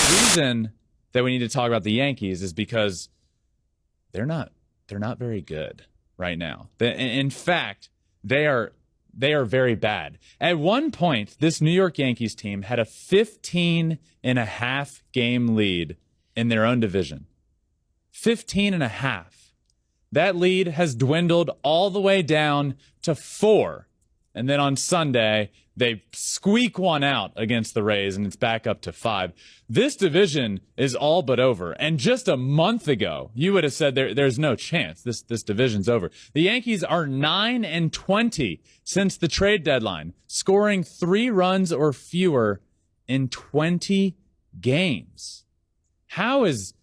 reason that we need to talk about the Yankees is because they're not very good right now. In fact, they are very bad. At one point, this New York Yankees team had a 15.5 game lead in their own division. 15.5. That lead has dwindled all the way down to 4. And then on Sunday, they squeak one out against the Rays, and it's back up to 5. This division is all but over. And just a month ago, you would have said there's no chance. This division's over. The Yankees are 9-20 since the trade deadline, scoring 3 runs or fewer in 20 games. How is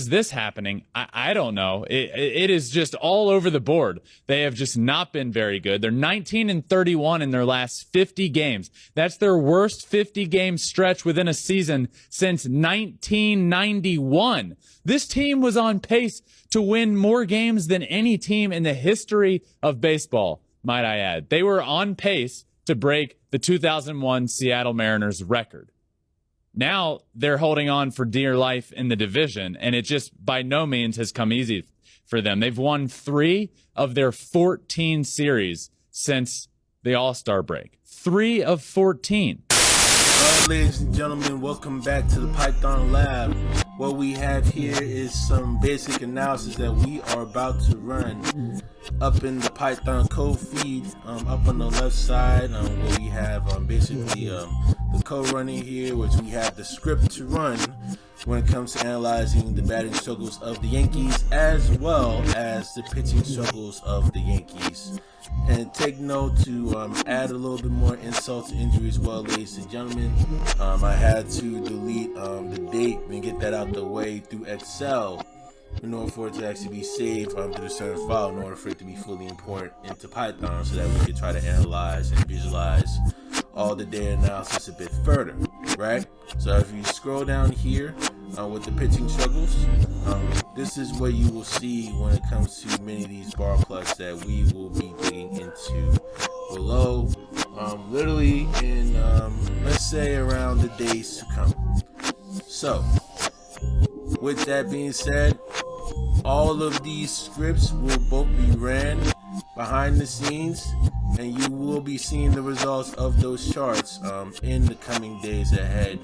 this happening? I don't know. It is just all over the board. They have just not been very good. They're 19-31 in their last 50 games. That's their worst 50-game stretch within a season since 1991. This team was on pace to win more games than any team in the history of baseball, might I add. They were on pace to break the 2001 Seattle Mariners record. Now they're holding on for dear life in the division, and it just by no means has come easy for them. They've won 3 of their 14 series since the All-Star break. 3 of 14. All right, ladies and gentlemen, welcome back to the Python Lab. What we have here is some basic analysis that we are about to run up in the Python code feed, up on the left side, where we have basically the code running here, which we have the script to run when it comes to analyzing the batting struggles of the Yankees as well as the pitching struggles of the Yankees. And take note to add a little bit more insult to injury as well, ladies and gentlemen. I had to delete the date and get that out the way through Excel in order for it to actually be saved through a certain file in order for it to be fully import into Python so that we could try to analyze and visualize all the data analysis a bit further, right? So if you scroll down here with the pitching struggles, this is what you will see when it comes to many of these bar plots that we will be digging into below, literally in let's say around the days to come. So with that being said, all of these scripts will both be ran behind the scenes, and you will be seeing the results of those charts in the coming days ahead.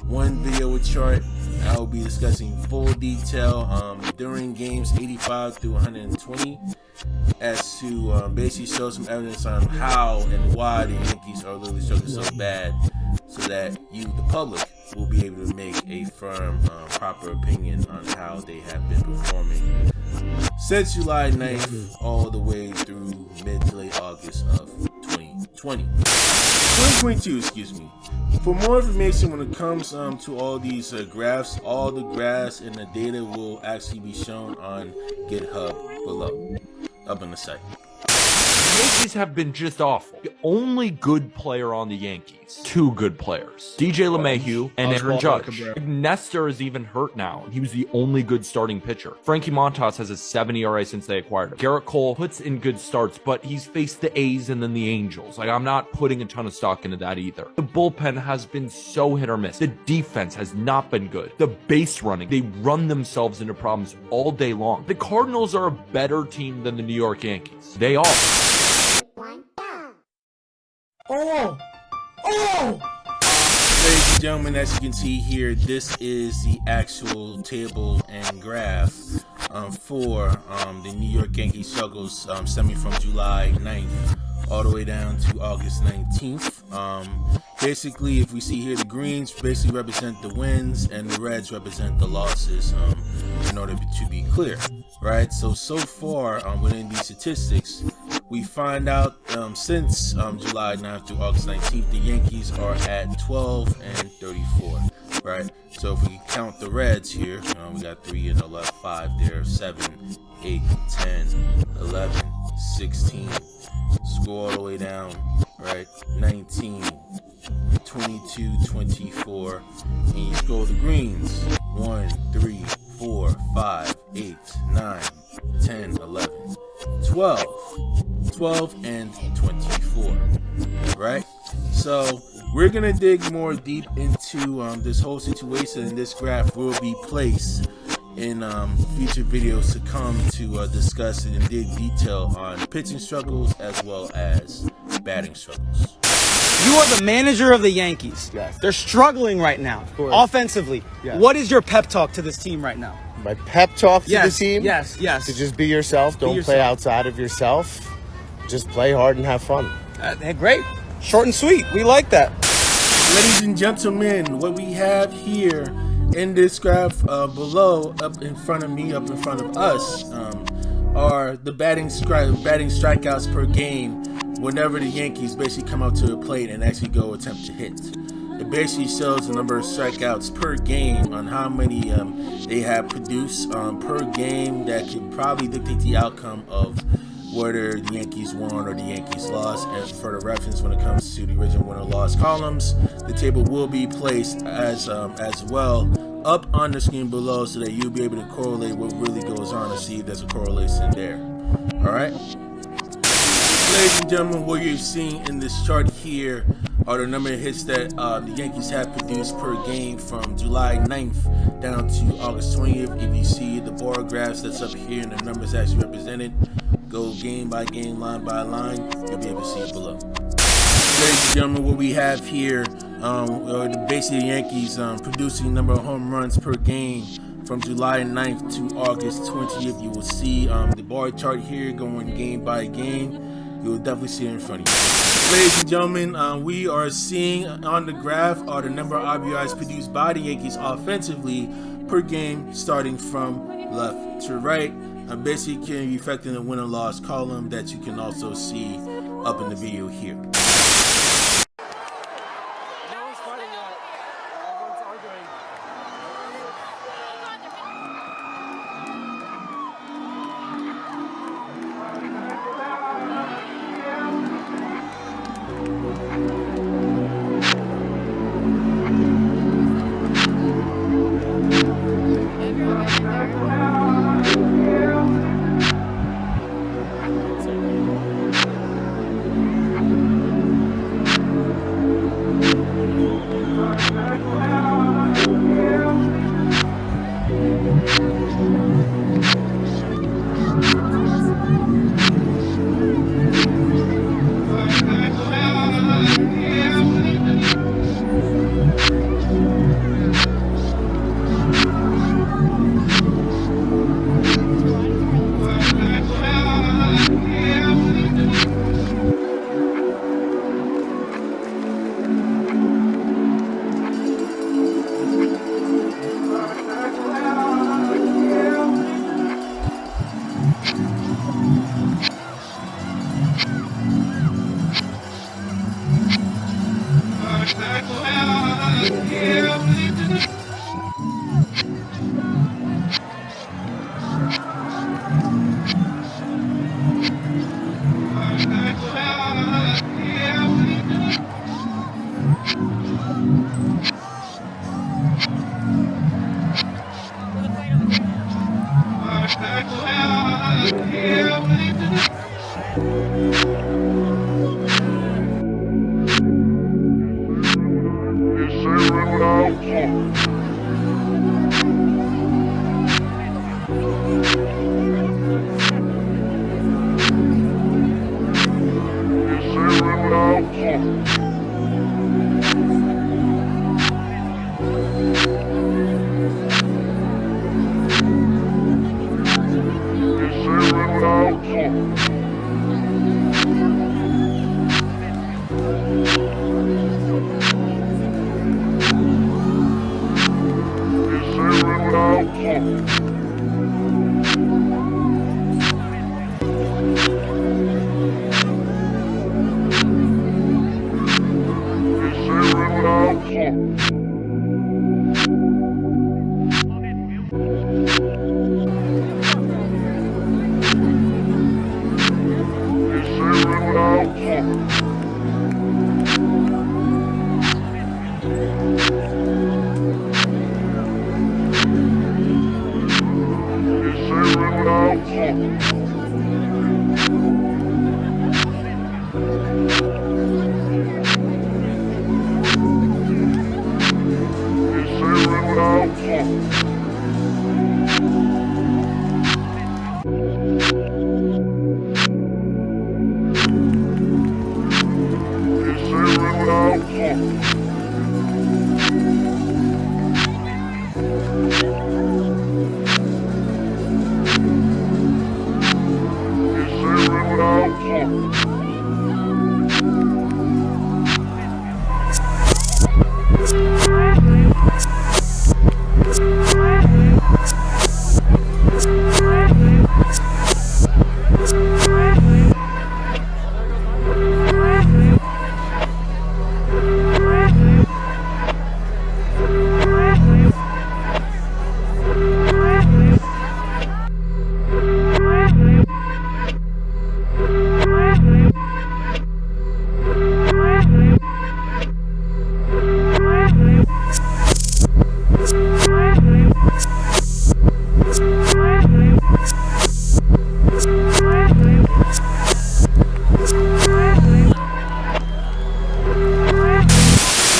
One video with chart I will be discussing full detail during games 85 through 120 as to basically show some evidence on how and why the Yankees are literally struggling so bad, so that you, the public, will be able to make a firm, proper opinion on how they have been performing since July 9th all the way through mid to late August of 2022, excuse me. For more information when it comes to all these graphs, all the graphs and the data will actually be shown on GitHub below, up on the site. The Yankees have been just awful. The only good player on the Yankees, 2 good players, DJ LeMahieu and Aaron Judge. Nestor is even hurt now. He was the only good starting pitcher. Frankie Montas has a 7 ERA since they acquired him. Garrett Cole puts in good starts, but he's faced the A's and then the Angels. I'm not putting a ton of stock into that either. The bullpen has been so hit or miss. The defense has not been good. The base running, they run themselves into problems all day long. The Cardinals are a better team than the New York Yankees. They are. Ladies and gentlemen, as you can see here, this is the actual table and graph for the New York Yankees struggles stemming from July 9th all the way down to August 19th. Basically, if we see here, the greens basically represent the wins and the reds represent the losses, in order to be clear, right? So far within these statistics, we find out since July 9th through August 19th, the Yankees are at 12-34, right? So if we count the Reds here, we got 3 in the left, 5 there, 7, 8, 10, 11, 16, scroll all the way down, right? 19, 22, 24, and you scroll the greens, 1, 3, 4, 5, 8, 9, 10, 11, 12 and 24, right? So we're gonna dig more deep into to this whole situation, and this graph will be placed in future videos to come to discuss and in dig detail on pitching struggles as well as batting struggles. You are the manager of the Yankees. Yes. They're struggling right now, offensively. Yes. What is your pep talk to this team right now? My pep talk to the team? Yes. To just be yourself. Don't play outside of yourself. Just play hard and have fun. Great. Short and sweet. We like that. Ladies and gentlemen, what we have here in this graph below, up in front of me, up in front of us, are the batting strikeouts per game whenever the Yankees basically come out to the plate and actually go attempt to hit. It basically shows the number of strikeouts per game on how many they have produced per game that could probably dictate the outcome of whether the Yankees won or the Yankees lost. And for the reference, when it comes to the original winner-loss columns, the table will be placed as well up on the screen below so that you'll be able to correlate what really goes on and see if there's a correlation there. All right. Ladies and gentlemen, what you're seeing in this chart here are the number of hits that the Yankees have produced per game from July 9th down to August 20th. If you see the bar graphs that's up here and the numbers actually represented, go game by game, line by line, you'll be able to see it below. Ladies and gentlemen, what we have here are basically the Yankees producing number of home runs per game from July 9th to August 20th. You will see the bar chart here going game by game. You will definitely see it in front of you. Ladies and gentlemen, we are seeing on the graph are the number of RBIs produced by the Yankees offensively per game, starting from left to right. Basically can be affecting the win and loss column that you can also see up in the video here.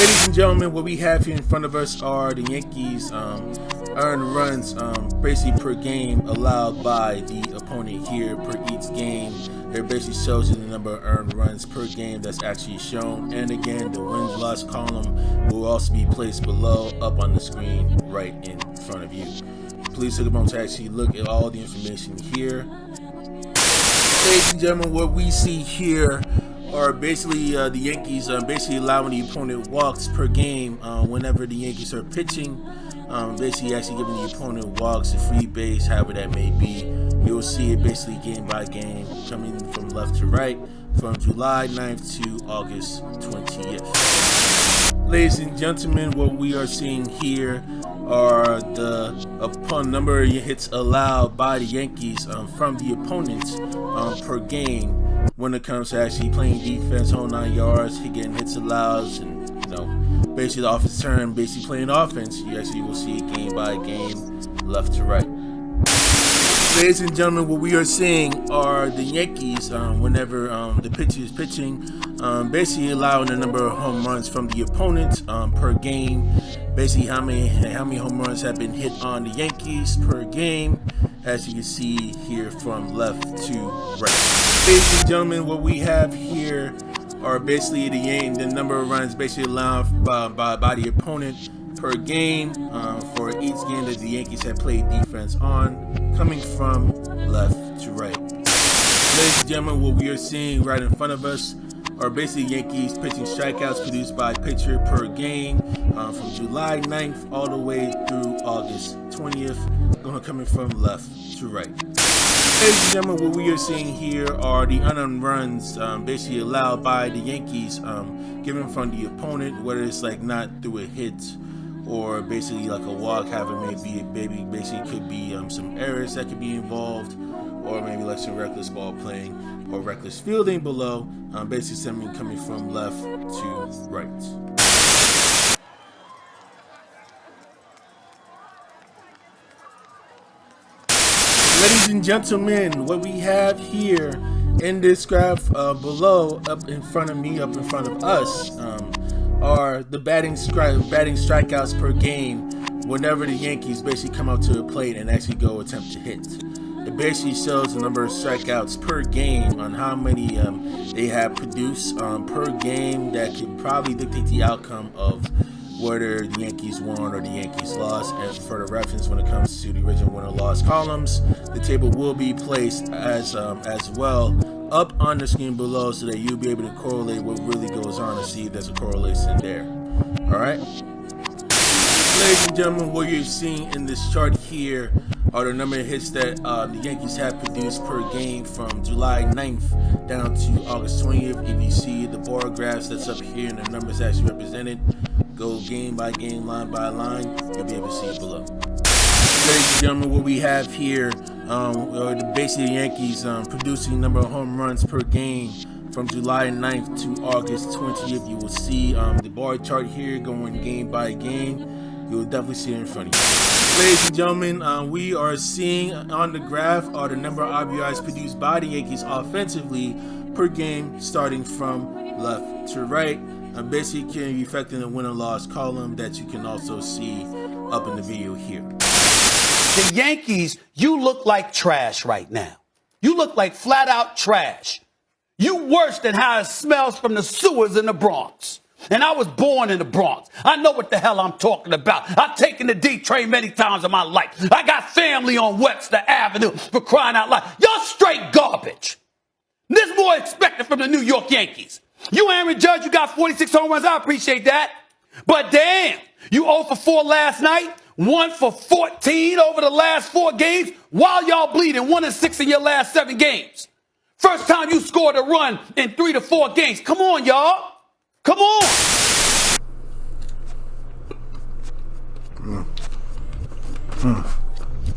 Ladies and gentlemen, what we have here in front of us are the Yankees earned runs basically per game allowed by the opponent here per each game. It basically shows you the number of earned runs per game that's actually shown. And again, the wins-loss column will also be placed below up on the screen right in front of you. Please take a moment to actually look at all the information here. Ladies and gentlemen, what we see here are basically the Yankees basically allowing the opponent walks per game whenever the Yankees are pitching. Basically actually giving the opponent walks, a free base, however that may be. You'll see it basically game by game coming from left to right from July 9th to August 20th. Ladies and gentlemen, what we are seeing here are the number of hits allowed by the Yankees from the opponents per game when it comes to actually playing defense, whole 9 yards, getting hits allowed, and basically the offense turn, basically playing offense. You actually will see it game by game, left to right. Ladies and gentlemen, what we are seeing are the Yankees whenever the pitcher is pitching, basically allowing the number of home runs from the opponent per game. Basically, how many home runs have been hit on the Yankees per game, as you can see here from left to right. Ladies and gentlemen, what we have here are basically the number of runs basically allowed by the opponent per game for each game that the Yankees have played defense on, coming from left to right. Ladies and gentlemen, what we are seeing right in front of us are basically Yankees pitching strikeouts produced by pitcher per game from July 9th all the way through August 20th, coming from left to right. Ladies and gentlemen, what we are seeing here are the unearned runs basically allowed by the Yankees given from the opponent, whether it's like not through a hit or basically like a walk, however it may be. Basically could be some errors that could be involved, or maybe like some reckless ball playing or reckless fielding below, basically something coming from left to right. Ladies and gentlemen, what we have here in this graph below, up in front of me, up in front of us, are the batting strikeouts per game whenever the Yankees basically come out to the plate and actually go attempt to hit. It basically shows the number of strikeouts per game on how many they have produced per game that could probably dictate the outcome of whether the Yankees won or the Yankees lost. And for the reference, when it comes to the original win or loss columns, the table will be placed as well up on the screen below so that you'll be able to correlate what really goes on and see if there's a correlation there. All right. Ladies and gentlemen, what you're seeing in this chart here are the number of hits that the Yankees have produced per game from July 9th down to August 20th. If you see the bar graphs that's up here and the numbers actually represented, go game by game, line by line, you'll be able to see it below. Ladies and gentlemen, what we have here are basically the Yankees producing number of home runs per game from July 9th to August 20th. You will see the bar chart here going game by game. You will definitely see it in front of you. Ladies and gentlemen, we are seeing on the graph are the number of RBIs produced by the Yankees offensively per game, starting from left to right. Basically, can be affecting the win and loss column that you can also see up in the video here. The Yankees, you look like trash right now. You look like flat out trash. You worse than how it smells from the sewers in the Bronx. And I was born in the Bronx. I know what the hell I'm talking about. I've taken the D train many times in my life. I got family on Webster Avenue, for crying out loud. Y'all straight garbage. This more expected from the New York Yankees. You, Aaron Judge, you got 46 home runs. I appreciate that. But damn, you 0 for 4 last night, 1 for 14 over the last 4 games, while y'all bleeding 1 and 6 in your last 7 games. First time you scored a run in 3 to 4 games. Come on, y'all. Come on.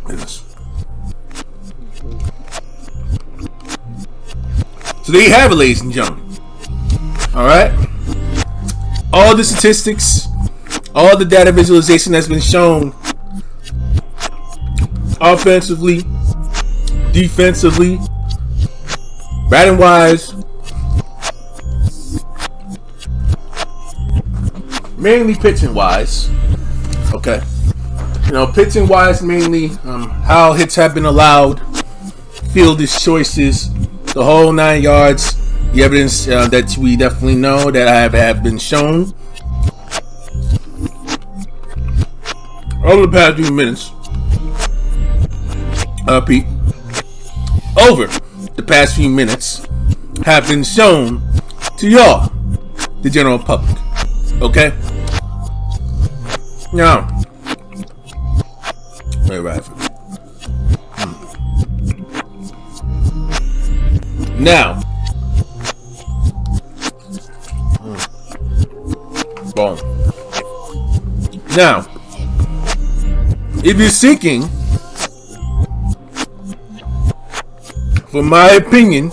Yes. So there you have it, ladies and gentlemen. All right. All the statistics, all the data visualization that's been shown, offensively, defensively, batting wise, mainly pitching wise. Okay. You know, pitching wise, mainly how hits have been allowed, fielders' choices, the whole 9 yards. The evidence that we definitely know that have been shown over the past few minutes. Pete, over the past few minutes have been shown to y'all, the general public. Okay. Now, wait, right. Now, boom. Now, if you're seeking for my opinion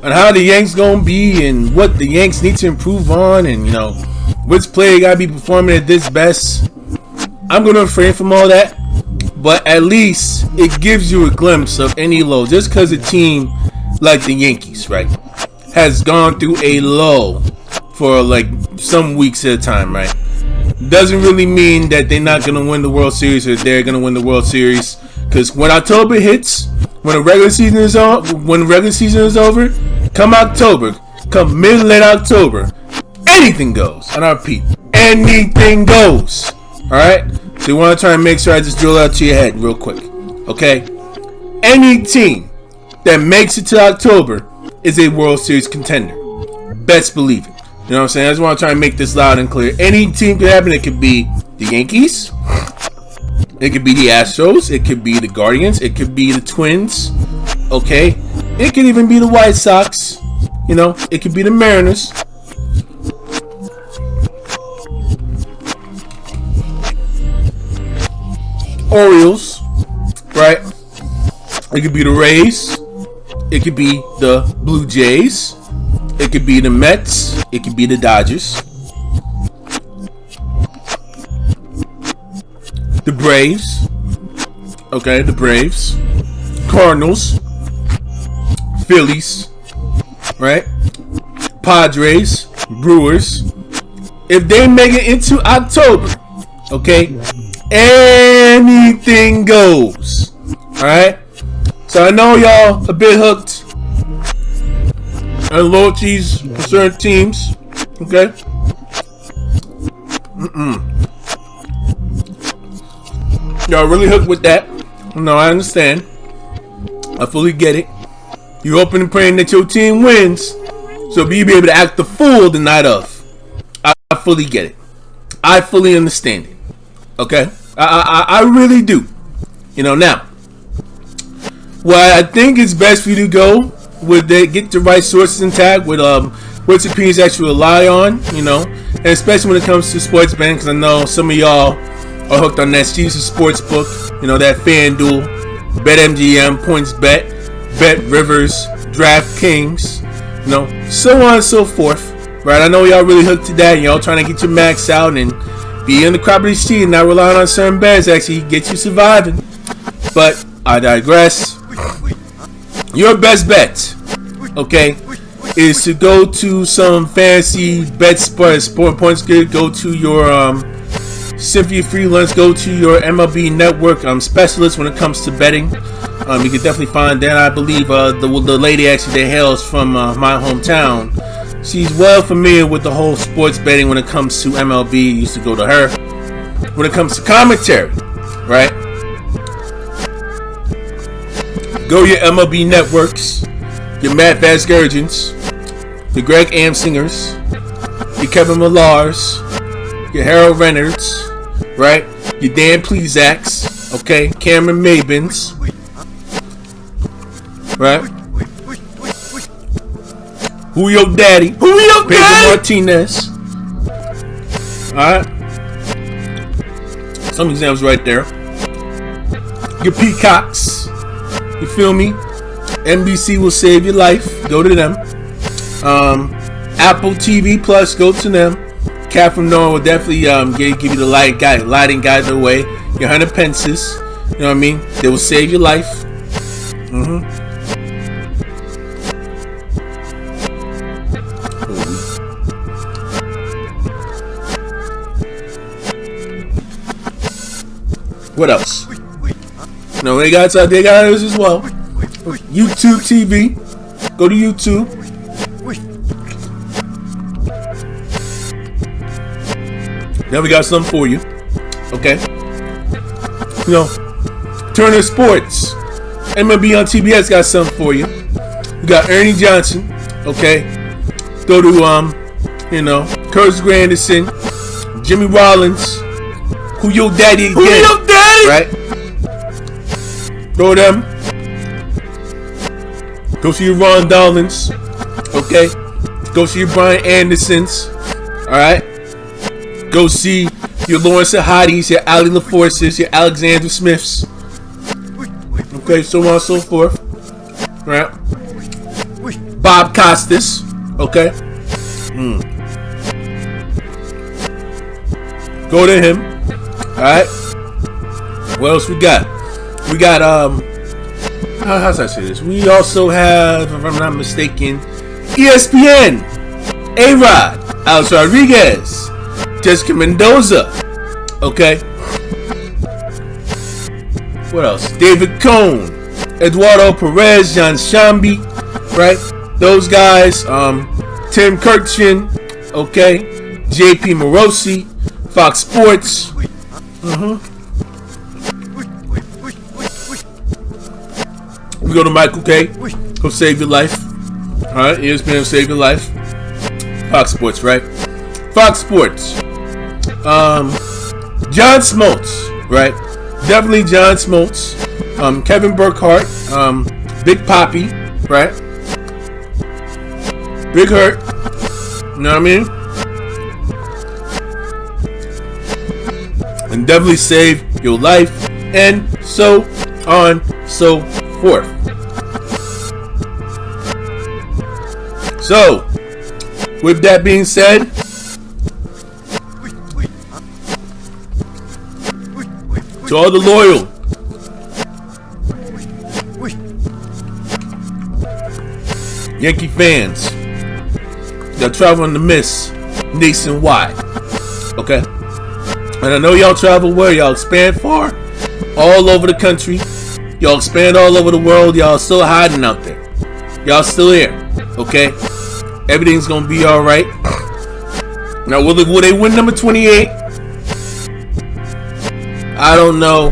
on how the Yanks gonna be and what the Yanks need to improve on, and you know which player gotta be performing at this best, I'm gonna refrain from all that. But at least it gives you a glimpse of any low. Just because a team like the Yankees, right, has gone through a low for like some weeks at a time, right, doesn't really mean that they're not gonna win the World Series or they're gonna win the World Series. Because when October hits, when the regular season is over, come October, come mid-late October, anything goes. And I repeat, anything goes. All right. So you want to try and make sure I just drill out to your head real quick, okay? Any team that makes it to October is a World Series contender. Best believe it. You know what I'm saying? I just want to try and make this loud and clear. Any team could happen. It could be the Yankees. It could be the Astros. It could be the Guardians. It could be the Twins. Okay? It could even be the White Sox. You know? It could be the Mariners. Orioles, right? It could be the Rays. It could be the Blue Jays. It could be the Mets. It could be the Dodgers. The Braves. Okay, the Braves. Cardinals. Phillies. Right? Padres. Brewers. If they make it into October, okay, anything goes. Alright? So I know y'all a bit hooked on loyalties for certain teams. Okay? Y'all really hooked with that. No, I understand. I fully get it. You're hoping and praying that your team wins, so be able to act the fool the night of. I fully get it. I fully understand it. Okay? I really do. You know, now, what I think is best for you to go with get the right sources intact with which opinions that you rely on, you know, and especially when it comes to sports betting, because I know some of y'all are hooked on that Caesars Sportsbook, you know, that FanDuel, BetMGM, PointsBet, Bet Rivers, DraftKings, you know, so on and so forth. Right? I know y'all really hooked to that, and y'all trying to get your max out and be in the crop of the street and not relying on certain bets actually get you surviving. But I digress. Your best bet, okay, is to go to some fancy bet sport points good. Go to your Cynthia Freelance, go to your MLB Network specialist when it comes to betting. You can definitely find that. I believe the lady actually that hails from my hometown. She's well familiar with the whole sports betting when it comes to MLB. Used to go to her. When it comes to commentary, right? Go to your MLB Networks, your Matt Vasgersians, the Greg Amsingers, your Kevin Millars, your Harold Reynolds, right? Your Dan Plezaks, okay? Cameron Mabins, right? Julio Daddy, Pedro Martinez, alright? Some examples right there. Your Peacocks, you feel me? NBC will save your life, go to them. Apple TV Plus, go to them. Catherine Nolan will definitely give you the lighting guide the way. Your 100 pences, you know what I mean? They will save your life. What else? No, they got others as well. YouTube TV. Go to YouTube. Now we got something for you. Okay. You know, Turner Sports. MLB on TBS got something for you. We got Ernie Johnson. Okay. Go to Curtis Granderson, Jimmy Rollins, Julio Daddy again. Right? Go to them. Go see your Ron Dollins. Okay? Go see your Brian Andersons. Alright? Go see your Lawrence Sahadis, your Ali LaForces, your Alexander Smiths. Okay, so on and so forth. Right? Bob Costas. Okay? Go to him. Alright? What else we got? We got how should I say this? We also have, if I'm not mistaken, ESPN, A-Rod, Alex Rodriguez, Jessica Mendoza. Okay. What else? David Cohn, Eduardo Perez, John Shambi, right? Those guys. Tim Kirkchin, okay. JP Morosi, Fox Sports. We go to Michael K. Go save your life. Alright, ESPN will save your life. Fox Sports, right? Fox Sports. John Smoltz, right? Definitely John Smoltz. Kevin Burkhardt. Big Poppy, right? Big Hurt. You know what I mean? And definitely save your life. And so on, so forth. So, with that being said, to all the loyal Yankee fans that travel on the mist nationwide, okay? And I know y'all travel where? Y'all expand far, all over the country. Y'all expand all over the world. Y'all still hiding out there. Y'all still here, okay? Everything's gonna be all right. Now, will they win number 28? I don't know.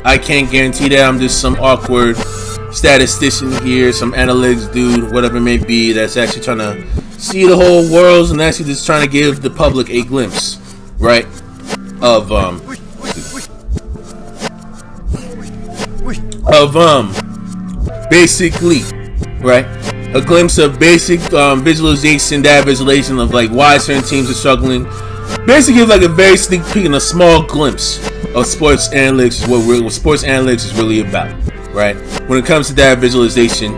I can't guarantee that. I'm just some awkward statistician here, some analytics dude, whatever it may be, that's actually trying to see the whole world and actually just trying to give the public a glimpse, right, of basically, right, a glimpse of basic visualization, that visualization of like why certain teams are struggling. Basically, like a very sneak peek and a small glimpse of sports analytics is what sports analytics is really about, right? When it comes to that visualization.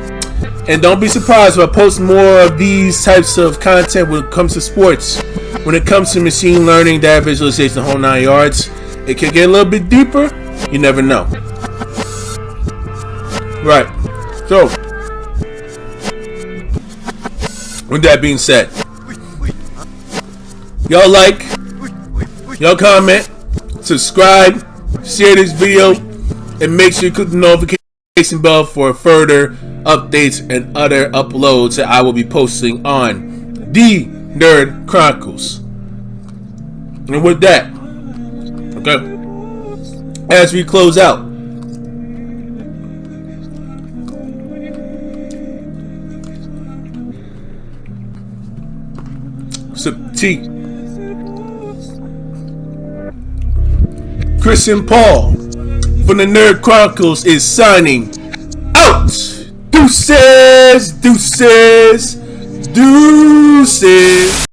And don't be surprised if I post more of these types of content when it comes to sports. When it comes to machine learning, data visualization, the whole 9 yards, it can get a little bit deeper. You never know. Right. So, with that being said, y'all like, y'all comment, subscribe, share this video, and make sure you click the notification bell for further updates and other uploads that I will be posting on the Nerd Chronicles. And with that, okay, as we close out, some tea. Christian Paul from the Nerd Chronicles is signing out. Deuces, deuces, deuces.